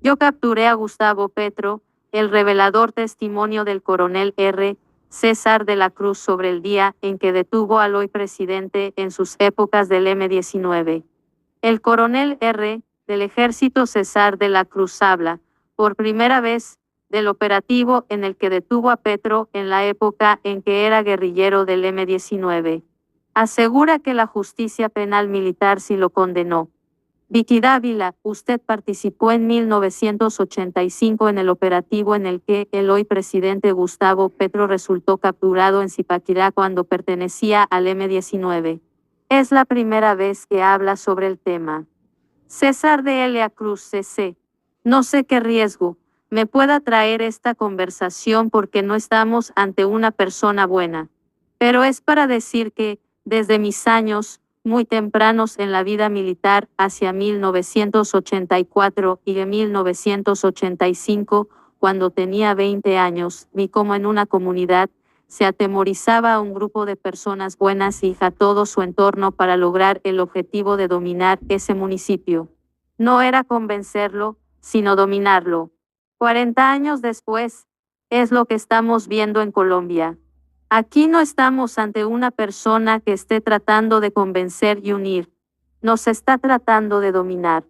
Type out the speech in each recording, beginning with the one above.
Yo capturé a Gustavo Petro, el revelador testimonio del coronel R. César de la Cruz sobre el día en que detuvo al hoy presidente en sus épocas del M-19. El coronel R. del Ejército César de la Cruz habla, por primera vez, del operativo en el que detuvo a Petro en la época en que era guerrillero del M-19. Asegura que la justicia penal militar sí lo condenó. Vicky Dávila, usted participó en 1985 en el operativo en el que el hoy presidente Gustavo Petro resultó capturado en Zipaquirá cuando pertenecía al M-19. Es la primera vez que habla sobre el tema. César de Elia Cruz CC. No sé qué riesgo me pueda traer esta conversación porque no estamos ante una persona buena. Pero es para decir que, desde mis años, muy tempranos en la vida militar, hacia 1984 y de 1985, cuando tenía 20 años, vi cómo en una comunidad se atemorizaba a un grupo de personas buenas y a todo su entorno para lograr el objetivo de dominar ese municipio. No era convencerlo, sino dominarlo. 40 años después, es lo que estamos viendo en Colombia. Aquí no estamos ante una persona que esté tratando de convencer y unir. Nos está tratando de dominar.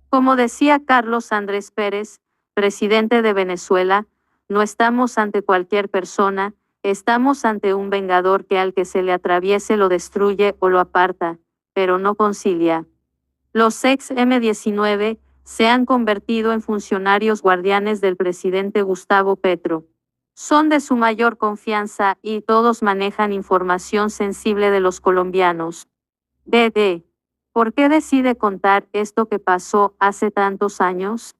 Como decía Carlos Andrés Pérez, presidente de Venezuela, no estamos ante cualquier persona, estamos ante un vengador que al que se le atraviese lo destruye o lo aparta, pero no concilia. Los ex M-19 se han convertido en funcionarios guardianes del presidente Gustavo Petro. Son de su mayor confianza y todos manejan información sensible de los colombianos. BD. ¿Por qué decide contar esto que pasó hace tantos años?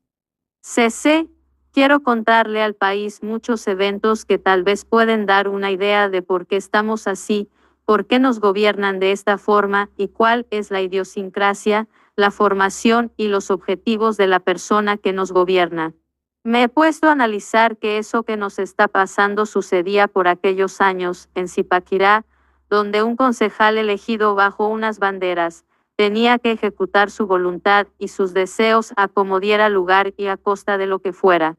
CC. Quiero contarle al país muchos eventos que tal vez pueden dar una idea de por qué estamos así, por qué nos gobiernan de esta forma y cuál es la idiosincrasia, la formación y los objetivos de la persona que nos gobierna. Me he puesto a analizar que eso que nos está pasando sucedía por aquellos años, en Zipaquirá, donde un concejal elegido bajo unas banderas tenía que ejecutar su voluntad y sus deseos a como diera lugar y a costa de lo que fuera.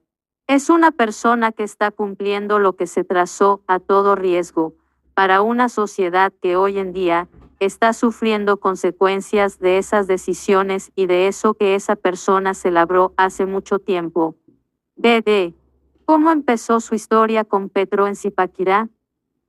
Es una persona que está cumpliendo lo que se trazó a todo riesgo, para una sociedad que hoy en día está sufriendo consecuencias de esas decisiones y de eso que esa persona se labró hace mucho tiempo. BD. ¿Cómo empezó su historia con Petro en Zipaquirá?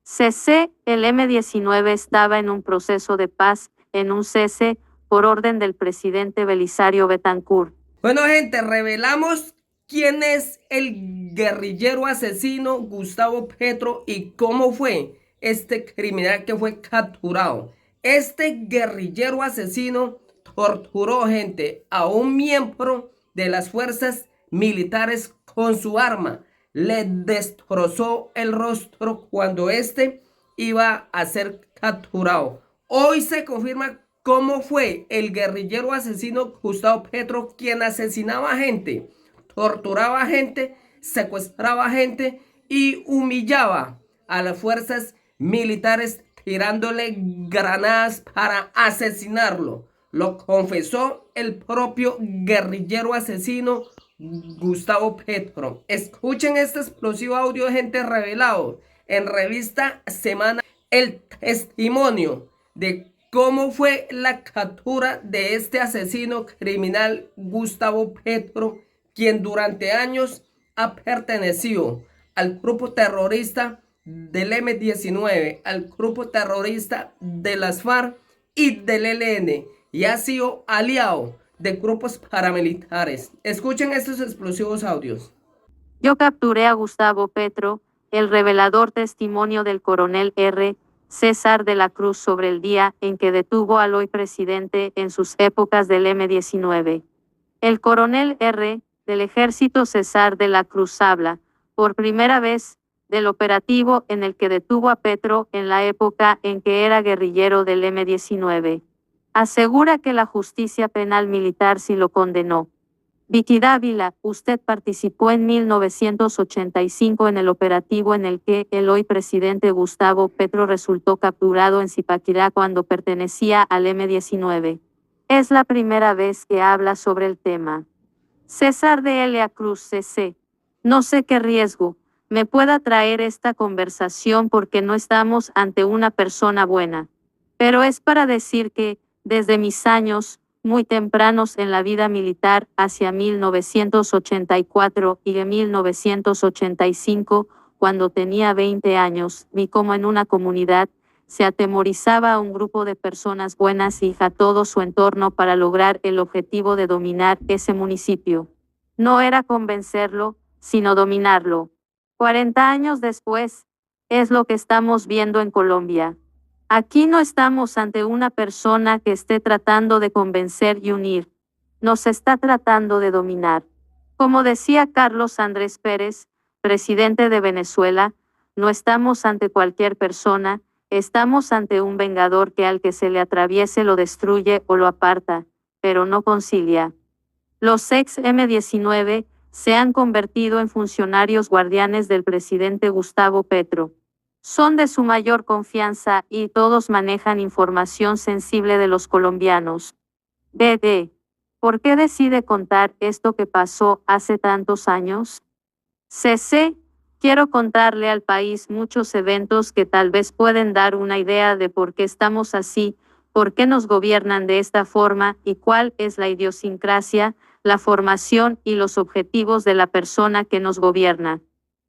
CC. El M-19 estaba en un proceso de paz, en un cese, por orden del presidente Belisario Betancur. Bueno, gente, revelamos quién es el guerrillero asesino Gustavo Petro y cómo fue este criminal que fue capturado. Este guerrillero asesino torturó, gente, a un miembro de las fuerzas militares con su arma. Le destrozó el rostro cuando este iba a ser capturado. Hoy se confirma cómo fue el guerrillero asesino Gustavo Petro quien asesinaba gente, torturaba gente, secuestraba gente y humillaba a las fuerzas militares tirándole granadas para asesinarlo. Lo confesó el propio guerrillero asesino Gustavo Petro. Escuchen este explosivo audio, gente, revelado en revista Semana, el testimonio de cómo fue la captura de este asesino criminal Gustavo Petro, quien durante años ha pertenecido al grupo terrorista del M-19, al grupo terrorista de las FARC y del ELN, y ha sido aliado de grupos paramilitares. Escuchen estos explosivos audios. Yo capturé a Gustavo Petro, el revelador testimonio del coronel R. César de la Cruz sobre el día en que detuvo al hoy presidente en sus épocas del M-19. El coronel R. del Ejército César de la Cruz habla, por primera vez, del operativo en el que detuvo a Petro en la época en que era guerrillero del M-19. Asegura que la justicia penal militar sí lo condenó. Vicky Dávila, usted participó en 1985 en el operativo en el que el hoy presidente Gustavo Petro resultó capturado en Zipaquirá cuando pertenecía al M-19. Es la primera vez que habla sobre el tema. César de Elia Cruz CC. No sé qué riesgo me pueda traer esta conversación porque no estamos ante una persona buena. Pero es para decir que, desde mis años muy tempranos en la vida militar, hacia 1984 y de 1985, cuando tenía 20 años, vi cómo en una comunidad se atemorizaba a un grupo de personas buenas y a todo su entorno para lograr el objetivo de dominar ese municipio. No era convencerlo, sino dominarlo. 40 años después, es lo que estamos viendo en Colombia. Aquí no estamos ante una persona que esté tratando de convencer y unir. Nos está tratando de dominar. Como decía Carlos Andrés Pérez, presidente de Venezuela, no estamos ante cualquier persona, estamos ante un vengador que al que se le atraviese lo destruye o lo aparta, pero no concilia. Los ex M-19 se han convertido en funcionarios guardianes del presidente Gustavo Petro. Son de su mayor confianza y todos manejan información sensible de los colombianos. BD. ¿Por qué decide contar esto que pasó hace tantos años? CC. Quiero contarle al país muchos eventos que tal vez pueden dar una idea de por qué estamos así, por qué nos gobiernan de esta forma y cuál es la idiosincrasia, la formación y los objetivos de la persona que nos gobierna.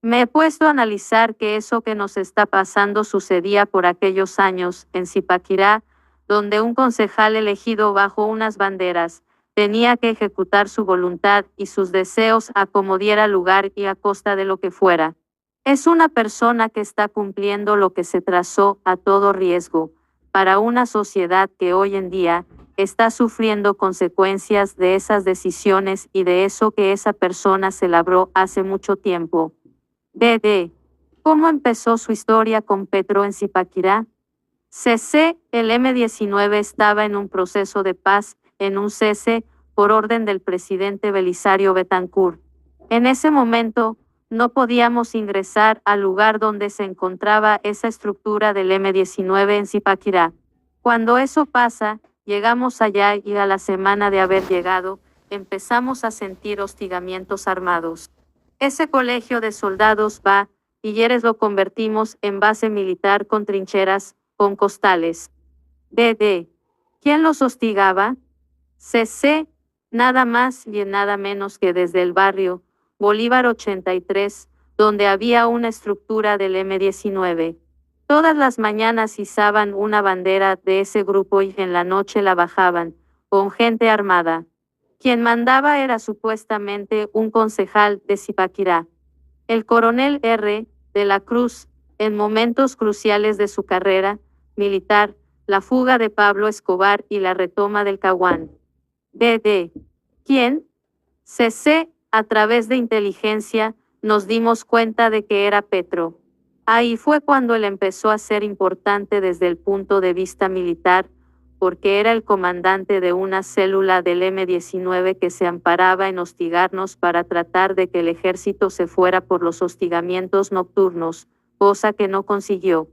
Me he puesto a analizar que eso que nos está pasando sucedía por aquellos años en Zipaquirá, donde un concejal elegido bajo unas banderas tenía que ejecutar su voluntad y sus deseos a como diera lugar y a costa de lo que fuera. Es una persona que está cumpliendo lo que se trazó a todo riesgo, para una sociedad que hoy en día está sufriendo consecuencias de esas decisiones y de eso que esa persona se labró hace mucho tiempo. BD. ¿Cómo empezó su historia con Petro en Zipaquirá? CC. El M-19 estaba en un proceso de paz, en un cese, por orden del presidente Belisario Betancur. En ese momento, no podíamos ingresar al lugar donde se encontraba esa estructura del M-19 en Zipaquirá. Cuando eso pasa, llegamos allá y a la semana de haber llegado, empezamos a sentir hostigamientos armados. Ese colegio de soldados va, y Yeres lo convertimos en base militar con trincheras, con costales. BD. ¿Quién los hostigaba? CC. Nada más y nada menos que desde el barrio Bolívar 83, donde había una estructura del M-19. Todas las mañanas izaban una bandera de ese grupo y en la noche la bajaban, con gente armada. Quien mandaba era supuestamente un concejal de Zipaquirá. El coronel R. de la Cruz, en momentos cruciales de su carrera militar, la fuga de Pablo Escobar y la retoma del Caguán. BD. ¿Quién? CC. A través de inteligencia, nos dimos cuenta de que era Petro. Ahí fue cuando él empezó a ser importante desde el punto de vista militar, porque era el comandante de una célula del M-19 que se amparaba en hostigarnos para tratar de que el ejército se fuera por los hostigamientos nocturnos, cosa que no consiguió.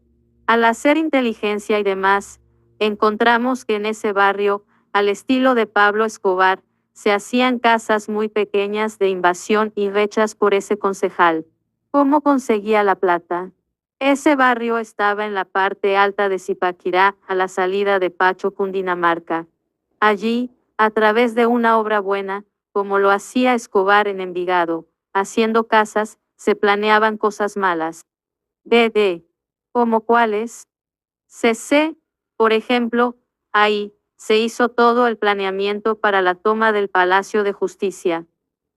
Al hacer inteligencia y demás, encontramos que en ese barrio, al estilo de Pablo Escobar, se hacían casas muy pequeñas de invasión y hechas por ese concejal. ¿Cómo conseguía la plata? Ese barrio estaba en la parte alta de Zipaquirá, a la salida de Pacho, Cundinamarca. Allí, a través de una obra buena, como lo hacía Escobar en Envigado, haciendo casas, se planeaban cosas malas. BD. ¿Cómo cuáles? CC. Por ejemplo, ahí se hizo todo el planeamiento para la toma del Palacio de Justicia.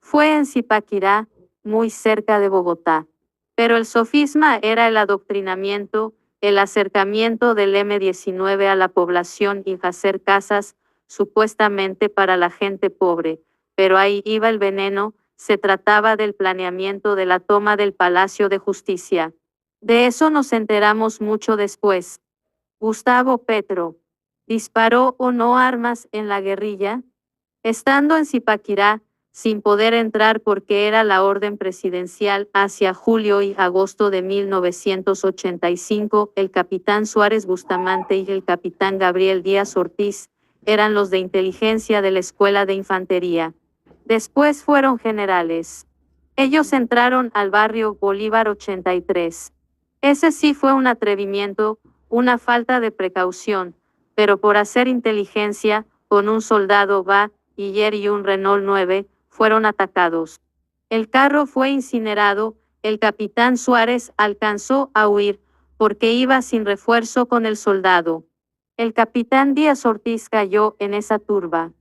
Fue en Zipaquirá, muy cerca de Bogotá. Pero el sofisma era el adoctrinamiento, el acercamiento del M-19 a la población y hacer casas, supuestamente para la gente pobre, pero ahí iba el veneno, se trataba del planeamiento de la toma del Palacio de Justicia. De eso nos enteramos mucho después. Gustavo Petro. ¿Disparó o no armas en la guerrilla? Estando en Zipaquirá, sin poder entrar porque era la orden presidencial hacia julio y agosto de 1985, el capitán Suárez Bustamante y el capitán Gabriel Díaz Ortiz eran los de inteligencia de la Escuela de Infantería. Después fueron generales. Ellos entraron al barrio Bolívar 83. Ese sí fue un atrevimiento, una falta de precaución, pero por hacer inteligencia, con un soldado Va, Guiller y un Renault 9, fueron atacados. El carro fue incinerado, el capitán Suárez alcanzó a huir, porque iba sin refuerzo con el soldado. El capitán Díaz Ortiz cayó en esa turba.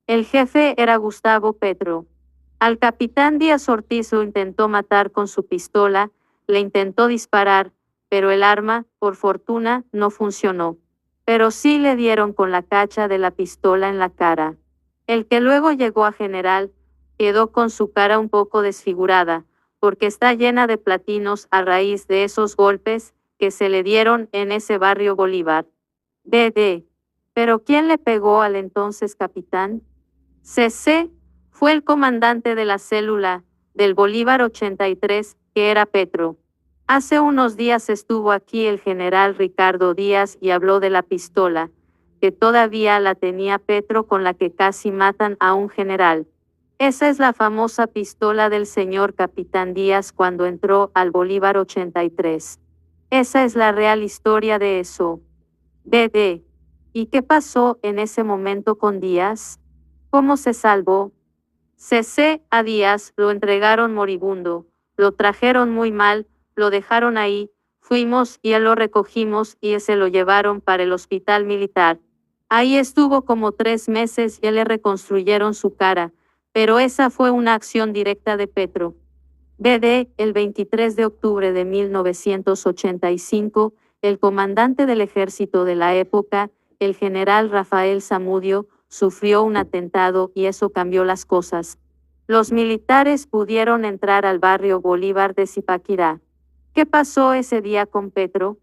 El jefe era Gustavo Petro. Al capitán Díaz Ortiz lo intentó matar con su pistola, le intentó disparar, pero el arma, por fortuna, no funcionó. Pero sí le dieron con la cacha de la pistola en la cara. El que luego llegó a general, quedó con su cara un poco desfigurada, porque está llena de platinos a raíz de esos golpes que se le dieron en ese barrio Bolívar. BD. ¿Pero quién le pegó al entonces capitán? CC fue el comandante de la célula del Bolívar 83, que era Petro. Hace unos días estuvo aquí el general Ricardo Díaz y habló de la pistola, que todavía la tenía Petro, con la que casi matan a un general. Esa es la famosa pistola del señor capitán Díaz cuando entró al Bolívar 83. Esa es la real historia de eso. BD. ¿Y qué pasó en ese momento con Díaz? ¿Cómo se salvó? CC a Díaz lo entregaron moribundo, lo trajeron muy mal, lo dejaron ahí, fuimos y lo recogimos y se lo llevaron para el hospital militar. Ahí estuvo como 3 meses y le reconstruyeron su cara, pero esa fue una acción directa de Petro. BD, el 23 de octubre de 1985, el comandante del ejército de la época, el general Rafael Zamudio, sufrió un atentado y eso cambió las cosas. Los militares pudieron entrar al barrio Bolívar de Zipaquirá. ¿Qué pasó ese día con Petro?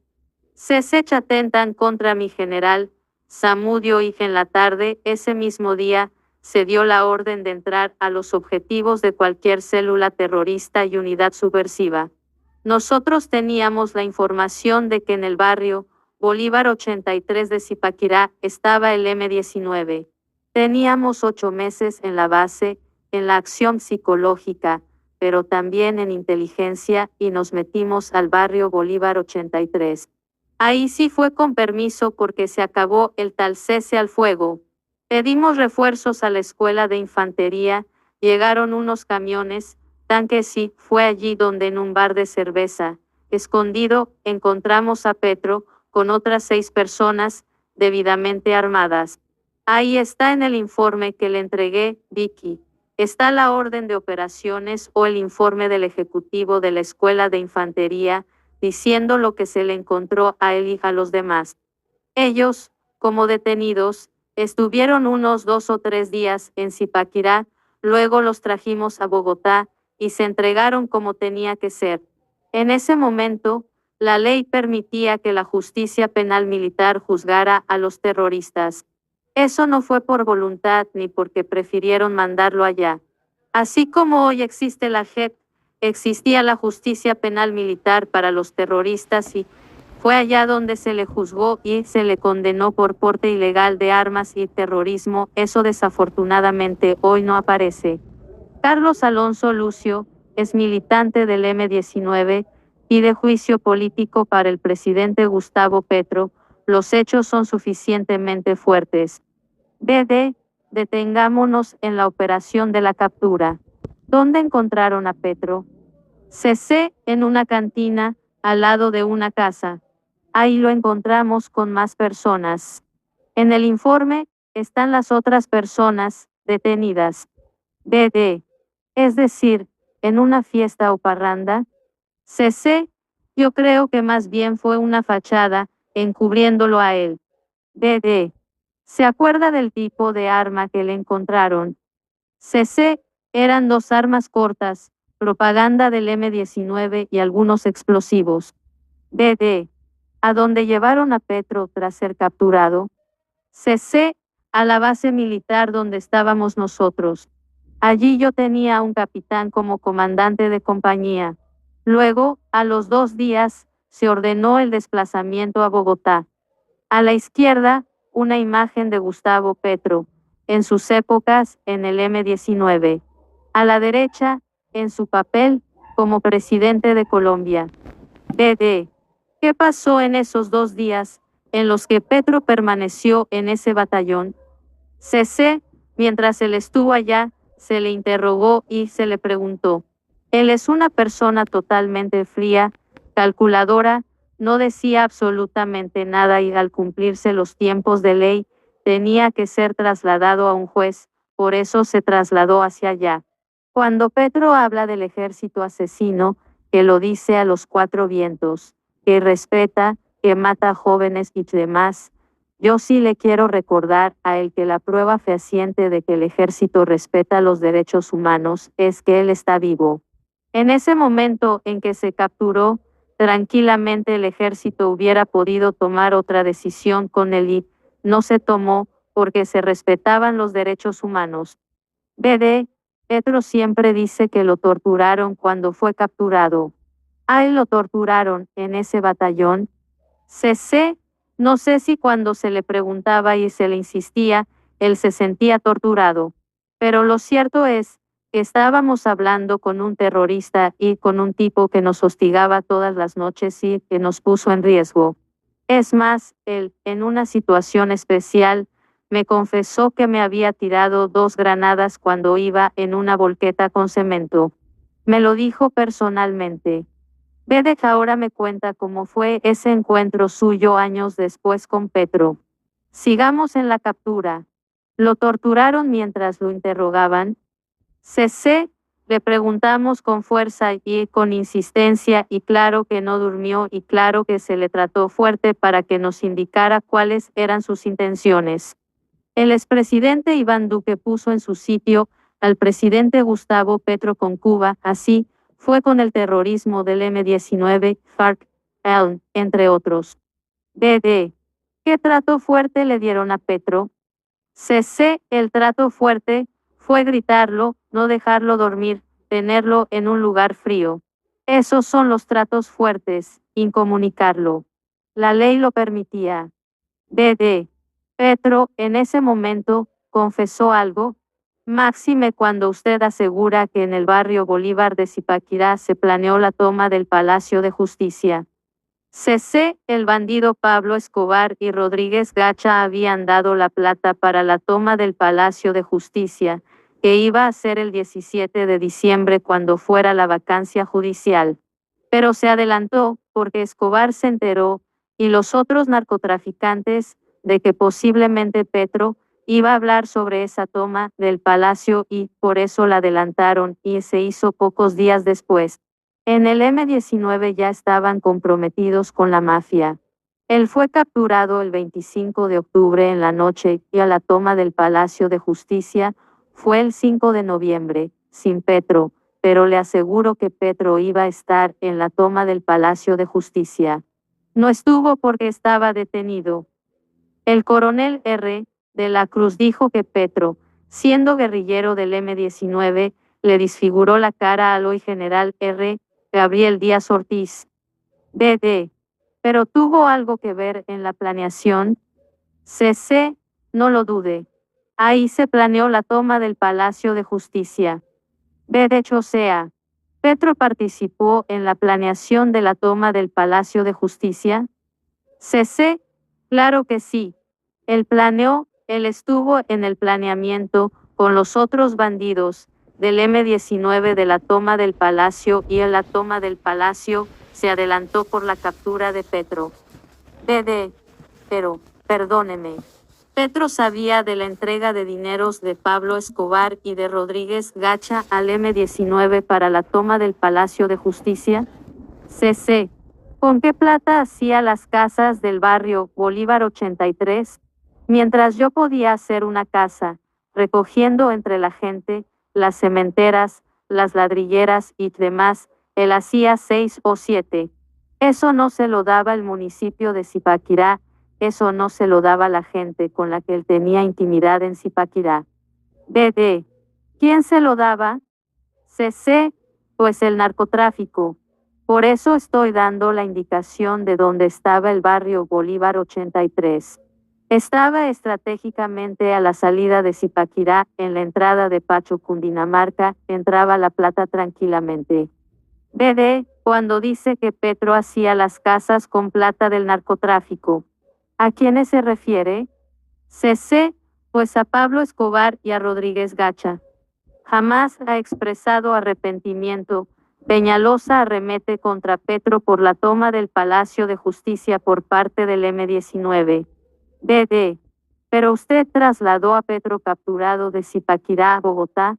Se atentan contra mi general Zamudio y en la tarde, ese mismo día, se dio la orden de entrar a los objetivos de cualquier célula terrorista y unidad subversiva. Nosotros teníamos la información de que en el barrio Bolívar 83 de Zipaquirá estaba el M-19. Teníamos 8 meses en la base, en la acción psicológica, pero también en inteligencia, y nos metimos al barrio Bolívar 83. Ahí sí fue con permiso porque se acabó el tal cese al fuego. Pedimos refuerzos a la escuela de infantería, llegaron unos camiones, tanques y fue allí donde en un bar de cerveza, escondido, encontramos a Petro con otras 6 personas, debidamente armadas. Ahí está en el informe que le entregué, Vicky. Está la orden de operaciones o el informe del ejecutivo de la escuela de infantería, diciendo lo que se le encontró a él y a los demás. Ellos, como detenidos, estuvieron unos 2 o 3 días en Zipaquirá, luego los trajimos a Bogotá y se entregaron como tenía que ser. En ese momento, la ley permitía que la justicia penal militar juzgara a los terroristas. Eso no fue por voluntad ni porque prefirieron mandarlo allá. Así como hoy existe la JEP, existía la justicia penal militar para los terroristas y fue allá donde se le juzgó y se le condenó por porte ilegal de armas y terrorismo. Eso desafortunadamente hoy no aparece. Carlos Alonso Lucio es militante del M-19, pide juicio político para el presidente Gustavo Petro. Los hechos son suficientemente fuertes. BD, detengámonos en la operación de la captura. ¿Dónde encontraron a Petro? CC, en una cantina, al lado de una casa. Ahí lo encontramos con más personas. En el informe están las otras personas detenidas. BD. Es decir, en una fiesta o parranda. CC, yo creo que más bien fue una fachada, encubriéndolo a él. BD. ¿Se acuerda del tipo de arma que le encontraron? CC, eran 2 armas cortas, propaganda del M-19 y algunos explosivos. BD. ¿A dónde llevaron a Petro tras ser capturado? CC, a la base militar donde estábamos nosotros. Allí yo tenía a un capitán como comandante de compañía. Luego, a los 2 días, se ordenó el desplazamiento a Bogotá. A la izquierda, una imagen de Gustavo Petro, en sus épocas en el M-19. A la derecha, en su papel como presidente de Colombia. BD. ¿Qué pasó en esos 2 días en los que Petro permaneció en ese batallón? CC, mientras él estuvo allá, se le interrogó y se le preguntó. Él es una persona totalmente fría, calculadora, no decía absolutamente nada y al cumplirse los tiempos de ley, tenía que ser trasladado a un juez, por eso se trasladó hacia allá. Cuando Petro habla del ejército asesino, que lo dice a los 4 vientos, que respeta, que mata a jóvenes y demás, yo sí le quiero recordar a él que la prueba fehaciente de que el ejército respeta los derechos humanos es que él está vivo. En ese momento en que se capturó, tranquilamente el ejército hubiera podido tomar otra decisión con él y no se tomó porque se respetaban los derechos humanos. BD, Petro siempre dice que lo torturaron cuando fue capturado. A él lo torturaron en ese batallón. CC, no sé si cuando se le preguntaba y se le insistía, él se sentía torturado. Pero lo cierto es que estábamos hablando con un terrorista y con un tipo que nos hostigaba todas las noches y que nos puso en riesgo. Es más, él, en una situación especial, me confesó que me había tirado 2 granadas cuando iba en una volqueta con cemento. Me lo dijo personalmente. Vedek ahora me cuenta cómo fue ese encuentro suyo años después con Petro. Sigamos en la captura. ¿Lo torturaron mientras lo interrogaban? CC, le preguntamos con fuerza y con insistencia y claro que no durmió y claro que se le trató fuerte para que nos indicara cuáles eran sus intenciones. El expresidente Iván Duque puso en su sitio al presidente Gustavo Petro con Cuba, así fue con el terrorismo del M-19, FARC, ELN, entre otros. BD. ¿Qué trato fuerte le dieron a Petro? CC, el trato fuerte fue gritarlo, no dejarlo dormir, tenerlo en un lugar frío. Esos son los tratos fuertes, incomunicarlo. La ley lo permitía. BD. Petro, en ese momento, confesó algo. Máxime cuando usted asegura que en el barrio Bolívar de Zipaquirá se planeó la toma del Palacio de Justicia. CC, el bandido Pablo Escobar y Rodríguez Gacha habían dado la plata para la toma del Palacio de Justicia, que iba a ser el 17 de diciembre cuando fuera la vacancia judicial. Pero se adelantó porque Escobar se enteró, y los otros narcotraficantes, de que posiblemente Petro iba a hablar sobre esa toma del palacio y por eso la adelantaron y se hizo pocos días después. En el M-19 ya estaban comprometidos con la mafia. Él fue capturado el 25 de octubre en la noche y a la toma del Palacio de Justicia fue el 5 de noviembre, sin Petro, pero le aseguro que Petro iba a estar en la toma del Palacio de Justicia. No estuvo porque estaba detenido. El coronel R. de la Cruz dijo que Petro, siendo guerrillero del M-19, le disfiguró la cara al hoy general R. Gabriel Díaz Ortiz. BD. ¿Pero tuvo algo que ver en la planeación? CC, no lo dude. Ahí se planeó la toma del Palacio de Justicia. De hecho, sea, ¿Petro participó en la planeación de la toma del Palacio de Justicia? CC, claro que sí. Él planeó, él estuvo en el planeamiento con los otros bandidos del M-19 de la toma del Palacio y en la toma del Palacio se adelantó por la captura de Petro. BD. Pero, perdóneme. Petro sabía de la entrega de dineros de Pablo Escobar y de Rodríguez Gacha al M-19 para la toma del Palacio de Justicia. CC. ¿Con qué plata hacía las casas del barrio Bolívar 83? Mientras yo podía hacer una casa, recogiendo entre la gente, las cementeras, las ladrilleras y demás, él hacía 6 o 7. Eso no se lo daba el municipio de Zipaquirá, eso no se lo daba la gente con la que él tenía intimidad en Zipaquirá. BD. ¿Quién se lo daba? CC, pues el narcotráfico. Por eso estoy dando la indicación de dónde estaba el barrio Bolívar 83. Estaba estratégicamente a la salida de Zipaquirá, en la entrada de Pacho, Cundinamarca, entraba la plata tranquilamente. BD, cuando dice que Petro hacía las casas con plata del narcotráfico. ¿A quiénes se refiere? CC, pues a Pablo Escobar y a Rodríguez Gacha. Jamás ha expresado arrepentimiento. Peñalosa arremete contra Petro por la toma del Palacio de Justicia por parte del M-19. BD. Pero usted trasladó a Petro capturado de Zipaquirá a Bogotá.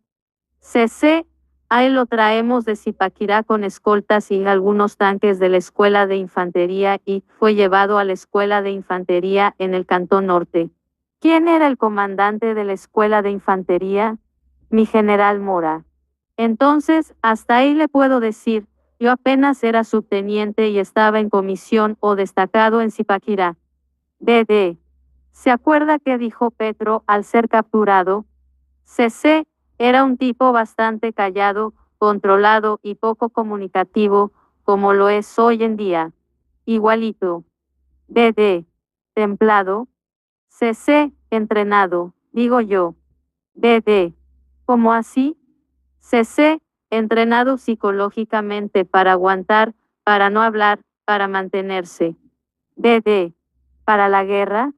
CC. Ahí lo traemos de Zipaquirá con escoltas y algunos tanques de la Escuela de Infantería y fue llevado a la Escuela de Infantería en el Cantón Norte. ¿Quién era el comandante de la Escuela de Infantería? Mi general Mora. Entonces, hasta ahí le puedo decir, yo apenas era subteniente y estaba en comisión o destacado en Zipaquirá. BD. ¿Se acuerda qué dijo Petro al ser capturado? CC. Era un tipo bastante callado, controlado y poco comunicativo, como lo es hoy en día. Igualito. BD. Templado. CC. Entrenado, digo yo. BD. ¿Cómo así? CC. Entrenado psicológicamente para aguantar, para no hablar, para mantenerse. BD. ¿Para la guerra?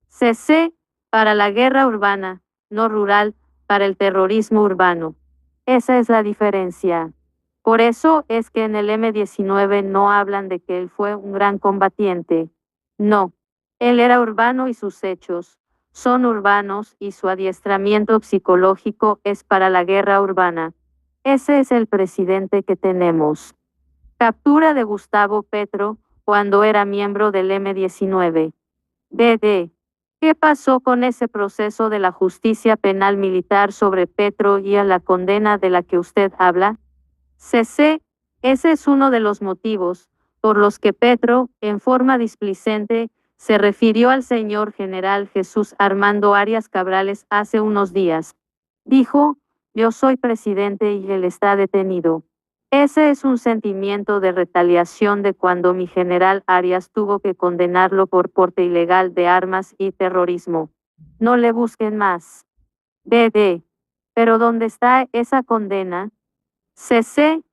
CC. Para la guerra urbana, no rural, para el terrorismo urbano. Esa es la diferencia. Por eso es que en el M-19 no hablan de que él fue un gran combatiente. No. Él era urbano y sus hechos son urbanos y su adiestramiento psicológico es para la guerra urbana. Ese es el presidente que tenemos. Captura de Gustavo Petro cuando era miembro del M-19. BD. ¿Qué pasó con ese proceso de la justicia penal militar sobre Petro y a la condena de la que usted habla? CC. Ese es uno de los motivos por los que Petro, en forma displicente, se refirió al señor general Jesús Armando Arias Cabrales hace unos días. Dijo, yo soy presidente y él está detenido. Ese es un sentimiento de retaliación de cuando mi general Arias tuvo que condenarlo por porte ilegal de armas y terrorismo. No le busquen más. BD. ¿Pero dónde está esa condena? CC.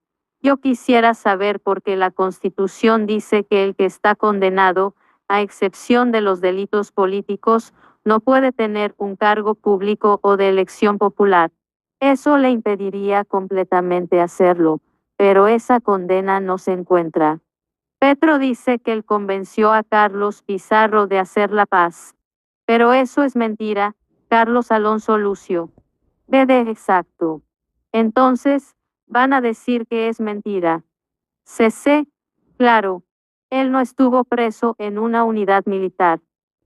Yo quisiera saber por qué la Constitución dice que el que está condenado, a excepción de los delitos políticos, no puede tener un cargo público o de elección popular. Eso le impediría completamente hacerlo, pero esa condena no se encuentra. Petro dice que él convenció a Carlos Pizarro de hacer la paz. Pero eso es mentira, Carlos Alonso Lucio. BD exacto. Entonces, van a decir que es mentira. CC, claro, él no estuvo preso en una unidad militar.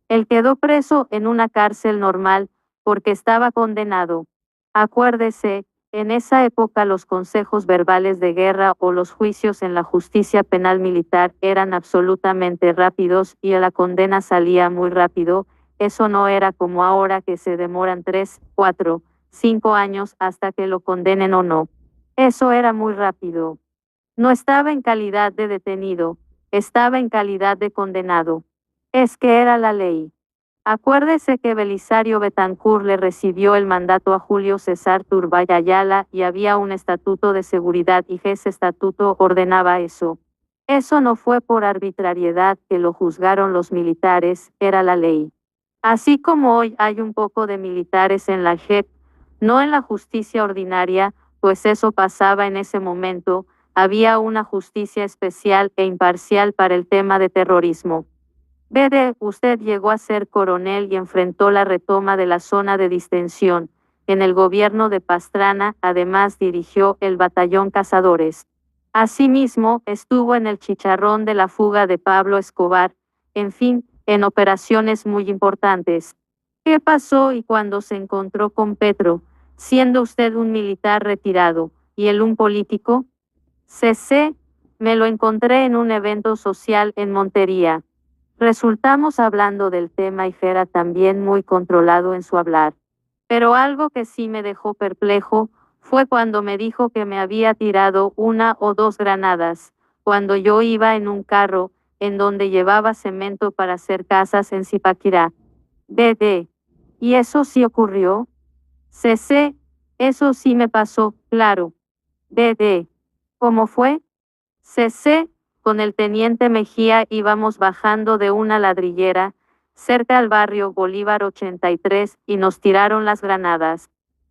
Él quedó preso en una cárcel normal porque estaba condenado. Acuérdese, en esa época los consejos verbales de guerra o los juicios en la justicia penal militar eran absolutamente rápidos y la condena salía muy rápido. Eso no era como ahora que se demoran 3, 4, 5 años hasta que lo condenen o no. Eso era muy rápido. No estaba en calidad de detenido, estaba en calidad de condenado. Es que era la ley. Acuérdese que Belisario Betancur le recibió el mandato a Julio César Turbay Ayala y había un estatuto de seguridad y ese estatuto ordenaba eso. Eso no fue por arbitrariedad que lo juzgaron los militares, era la ley. Así como hoy hay un poco de militares en la JEP, no en la justicia ordinaria, pues eso pasaba en ese momento, había una justicia especial e imparcial para el tema de terrorismo. BD, usted llegó a ser coronel y enfrentó la retoma de la zona de distensión. En el gobierno de Pastrana, además dirigió el batallón Cazadores. Asimismo, estuvo en el chicharrón de la fuga de Pablo Escobar, en fin, en operaciones muy importantes. ¿Qué pasó y cuando se encontró con Petro, siendo usted un militar retirado, y él un político? CC, me lo encontré en un evento social en Montería. Resultamos hablando del tema y Fera también muy controlado en su hablar. Pero algo que sí me dejó perplejo fue cuando me dijo que me había tirado 1 o 2 granadas, cuando yo iba en un carro, en donde llevaba cemento para hacer casas en Zipaquirá. BD. ¿Y eso sí ocurrió? CC. Eso sí me pasó, claro. BD. ¿Cómo fue? CC. Con el teniente Mejía íbamos bajando de una ladrillera, cerca al barrio Bolívar 83, y nos tiraron las granadas.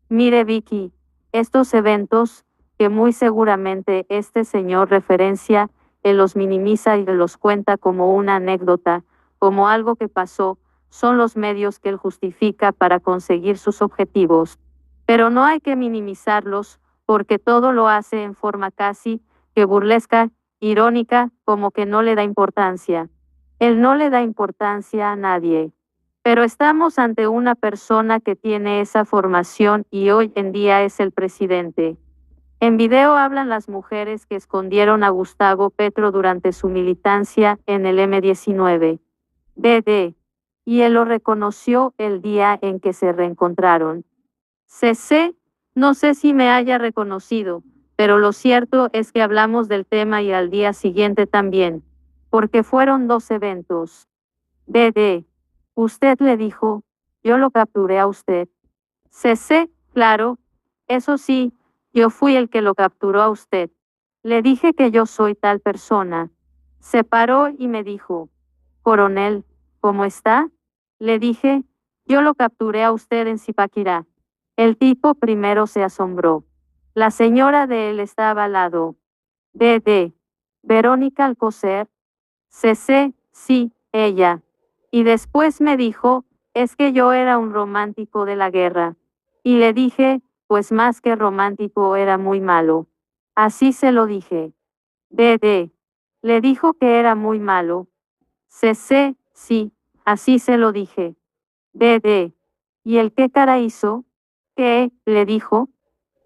Mire, Vicky, estos eventos, que muy seguramente este señor referencia, él los minimiza y los cuenta como una anécdota, como algo que pasó, son los medios que él justifica para conseguir sus objetivos. Pero no hay que minimizarlos, porque todo lo hace en forma casi que burlesca, irónica, como que no le da importancia. Él no le da importancia a nadie. Pero estamos ante una persona que tiene esa formación y hoy en día es el presidente. En video hablan las mujeres que escondieron a Gustavo Petro durante su militancia en el M19. BD. Y él lo reconoció el día en que se reencontraron. CC, no sé si me haya reconocido, pero lo cierto es que hablamos del tema y al día siguiente también, porque fueron dos eventos. BD, usted le dijo, yo lo capturé a usted. CC, claro, eso sí, yo fui el que lo capturó a usted. Le dije que yo soy tal persona. Se paró y me dijo, coronel, ¿cómo está? Le dije, yo lo capturé a usted en Zipaquirá. El tipo primero se asombró. La señora de él estaba al lado. BD. Verónica Alcocer. CC, sí, ella. Y después me dijo, es que yo era un romántico de la guerra. Y le dije, pues más que romántico era muy malo. Así se lo dije. BD. Le dijo que era muy malo. CC, sí, así se lo dije. BD. ¿Y el qué cara hizo? ¿Qué? Le dijo.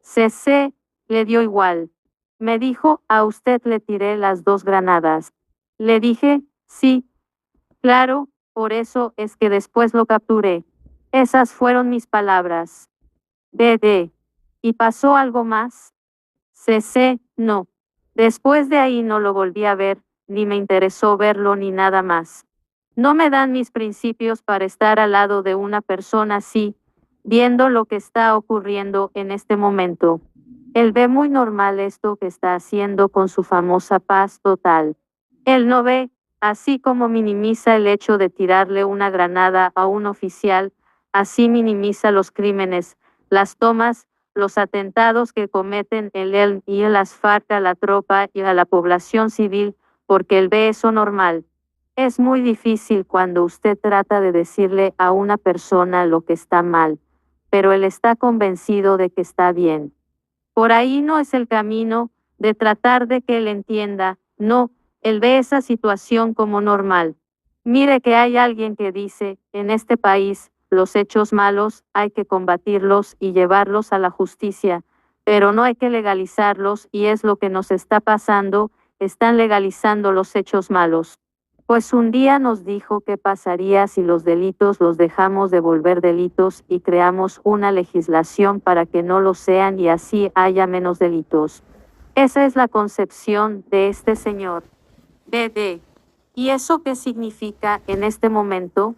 CC, le dio igual. Me dijo, a usted le tiré las dos granadas. Le dije, sí, claro, por eso es que después lo capturé. Esas fueron mis palabras. BD. ¿Y pasó algo más? CC, no. Después de ahí no lo volví a ver, ni me interesó verlo ni nada más. No me dan mis principios para estar al lado de una persona así, viendo lo que está ocurriendo en este momento. Él ve muy normal esto que está haciendo con su famosa paz total. Él no ve, así como minimiza el hecho de tirarle una granada a un oficial, así minimiza los crímenes, las tomas, los atentados que cometen él y las FARC a la tropa y a la población civil, porque él ve eso normal. Es muy difícil cuando usted trata de decirle a una persona lo que está mal, pero él está convencido de que está bien. Por ahí no es el camino de tratar de que él entienda, no, él ve esa situación como normal. Mire que hay alguien que dice, en este país, los hechos malos hay que combatirlos y llevarlos a la justicia, pero no hay que legalizarlos y es lo que nos está pasando, están legalizando los hechos malos. Pues un día nos dijo qué pasaría si los delitos los dejamos de volver delitos y creamos una legislación para que no lo sean y así haya menos delitos. Esa es la concepción de este señor. BD. ¿Y eso qué significa en este momento?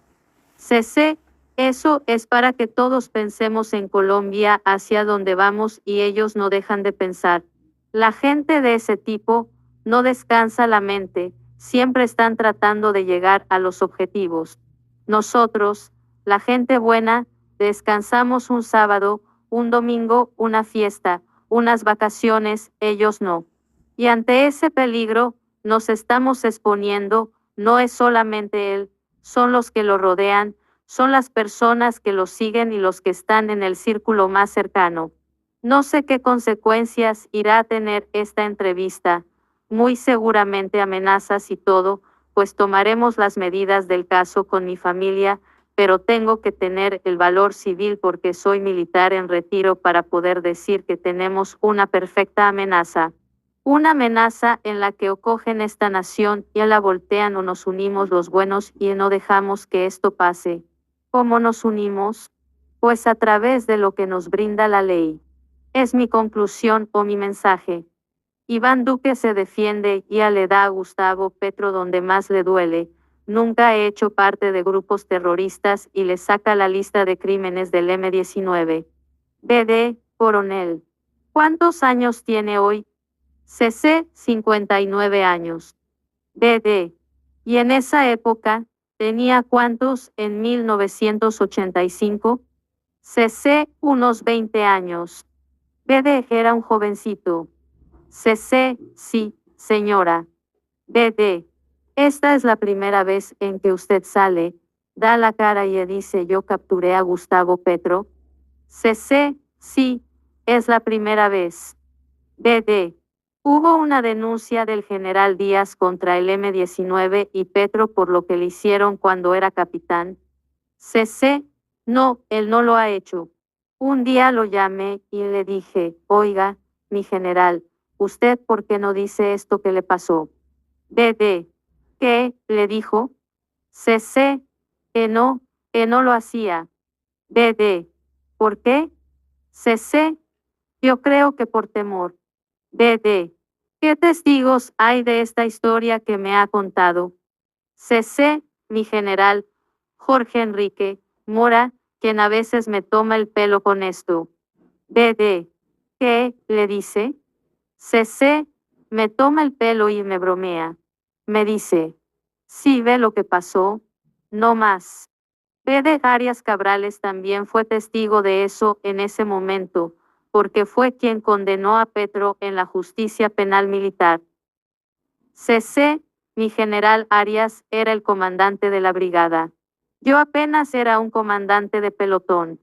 CC, eso es para que todos pensemos en Colombia hacia donde vamos y ellos no dejan de pensar. La gente de ese tipo no descansa la mente, siempre están tratando de llegar a los objetivos. Nosotros, la gente buena, descansamos un sábado, un domingo, una fiesta, unas vacaciones, ellos no. Y ante ese peligro, nos estamos exponiendo, no es solamente él, son los que lo rodean, son las personas que lo siguen y los que están en el círculo más cercano. No sé qué consecuencias irá a tener esta entrevista, muy seguramente amenazas y todo, pues tomaremos las medidas del caso con mi familia, pero tengo que tener el valor civil porque soy militar en retiro para poder decir que tenemos una perfecta amenaza. Una amenaza en la que o cogen esta nación y la voltean o nos unimos los buenos y no dejamos que esto pase. ¿Cómo nos unimos? Pues a través de lo que nos brinda la ley. Es mi conclusión o mi mensaje. Iván Duque se defiende y le da a Gustavo Petro donde más le duele, nunca he hecho parte de grupos terroristas y le saca la lista de crímenes del M-19. BD, coronel. ¿Cuántos años tiene hoy? CC, 59 años. BD. ¿Y en esa época, tenía cuántos en 1985? CC, unos 20 años. BD era un jovencito. CC, sí, señora. BD. Esta es la primera vez en que usted sale, da la cara y dice yo capturé a Gustavo Petro. CC, sí, es la primera vez. BD. Hubo una denuncia del general Díaz contra el M-19 y Petro por lo que le hicieron cuando era capitán. CC, no, él no lo ha hecho. Un día lo llamé y le dije, oiga, mi general, ¿usted por qué no dice esto que le pasó? BD. ¿Qué? Le dijo. CC. Que no lo hacía. BD. ¿Por qué? CC. Yo creo que por temor. BD. ¿Qué testigos hay de esta historia que me ha contado? CC, mi general, Jorge Enrique Mora, quien a veces me toma el pelo con esto. BD. ¿Qué? Le dice. CC, me toma el pelo y me bromea. Me dice, sí ve lo que pasó, no más. BD Arias Cabrales también fue testigo de eso en ese momento, porque fue quien condenó a Petro en la justicia penal militar. CC, mi general Arias era el comandante de la brigada. Yo apenas era un comandante de pelotón.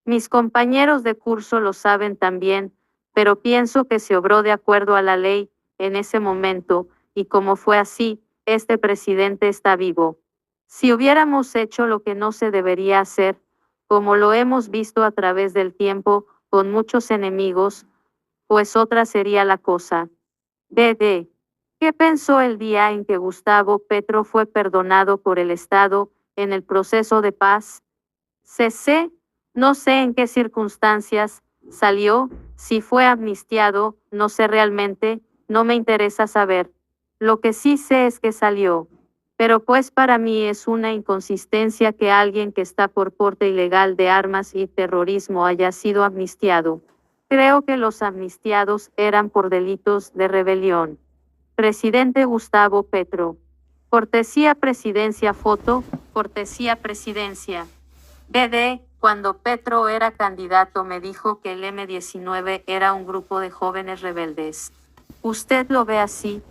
Mis compañeros de curso lo saben también, pero pienso que se obró de acuerdo a la ley en ese momento, y como fue así, este presidente está vivo. Si hubiéramos hecho lo que no se debería hacer, como lo hemos visto a través del tiempo, con muchos enemigos, pues otra sería la cosa. BD. ¿Qué pensó el día en que Gustavo Petro fue perdonado por el Estado en el proceso de paz? CC. No sé en qué circunstancias salió, si fue amnistiado, no sé realmente, no me interesa saber. Lo que sí sé es que salió. Pero pues para mí es una inconsistencia que alguien que está por porte ilegal de armas y terrorismo haya sido amnistiado. Creo que los amnistiados eran por delitos de rebelión. Presidente Gustavo Petro. Cortesía presidencia foto, cortesía presidencia. BD, cuando Petro era candidato me dijo que el M-19 era un grupo de jóvenes rebeldes. ¿Usted lo ve así?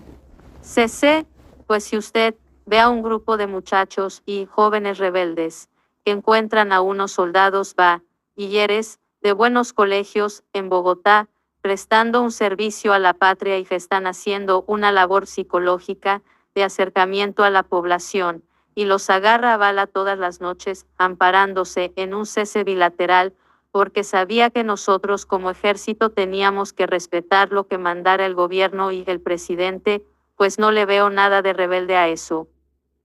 CC, pues si usted ve a un grupo de muchachos y jóvenes rebeldes que encuentran a unos soldados bachilleres de buenos colegios en Bogotá, prestando un servicio a la patria y que están haciendo una labor psicológica de acercamiento a la población, y los agarra a bala todas las noches, amparándose en un cese bilateral, porque sabía que nosotros como ejército teníamos que respetar lo que mandara el gobierno y el presidente, pues no le veo nada de rebelde a eso.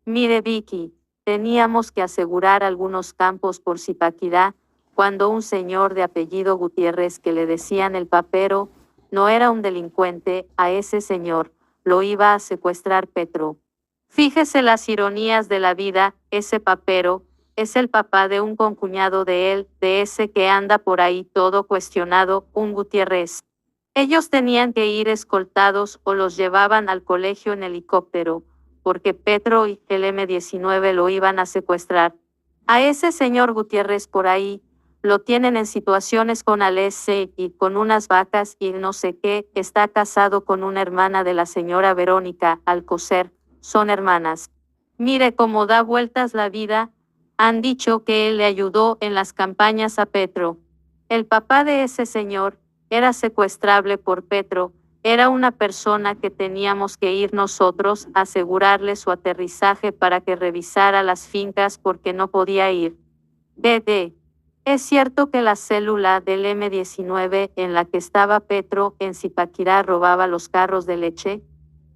Mire Vicky, teníamos que asegurar algunos campos por Zipaquirá, cuando un señor de apellido Gutiérrez que le decían el papero, no era un delincuente, a ese señor, lo iba a secuestrar Petro. Fíjese las ironías de la vida, ese papero, es el papá de un concuñado de él, de ese que anda por ahí todo cuestionado, un Gutiérrez. Ellos tenían que ir escoltados o los llevaban al colegio en helicóptero, porque Petro y el M-19 lo iban a secuestrar. A ese señor Gutiérrez por ahí, lo tienen en situaciones con Alese y con unas vacas y no sé qué, está casado con una hermana de la señora Verónica Alcocer, son hermanas. Mire cómo da vueltas la vida, han dicho que él le ayudó en las campañas a Petro. El papá de ese señor era secuestrable por Petro, era una persona que teníamos que ir nosotros a asegurarle su aterrizaje para que revisara las fincas porque no podía ir. BD. ¿Es cierto que la célula del M-19 en la que estaba Petro en Zipaquirá robaba los carros de leche?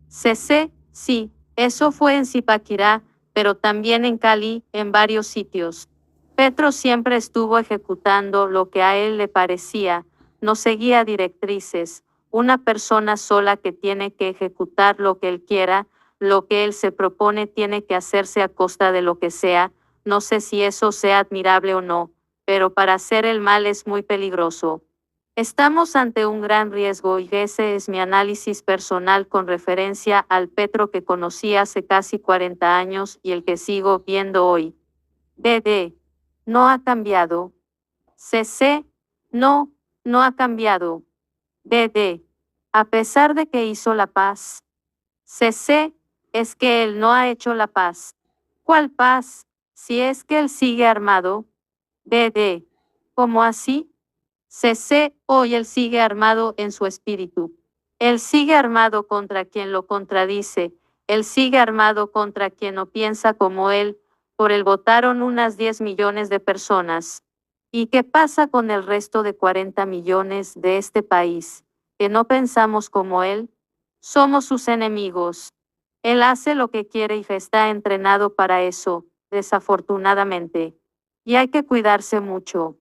CC, sí, eso fue en Zipaquirá, pero también en Cali, en varios sitios. Petro siempre estuvo ejecutando lo que a él le parecía, no seguía directrices, una persona sola que tiene que ejecutar lo que él quiera, lo que él se propone tiene que hacerse a costa de lo que sea, no sé si eso sea admirable o no, pero para hacer el mal es muy peligroso. Estamos ante un gran riesgo y ese es mi análisis personal con referencia al Petro que conocí hace casi 40 años y el que sigo viendo hoy. BD. No ha cambiado. CC. No, no ha cambiado. BD. A pesar de que hizo la paz. CC. Es que él no ha hecho la paz. ¿Cuál paz? Si es que él sigue armado. BD. ¿Cómo así? CC. Hoy él sigue armado en su espíritu. Él sigue armado contra quien lo contradice. Él sigue armado contra quien no piensa como él. Por él votaron unas 10 millones de personas. ¿Y qué pasa con el resto de 40 millones de este país? ¿Que no pensamos como él? Somos sus enemigos. Él hace lo que quiere y está entrenado para eso, desafortunadamente. Y hay que cuidarse mucho.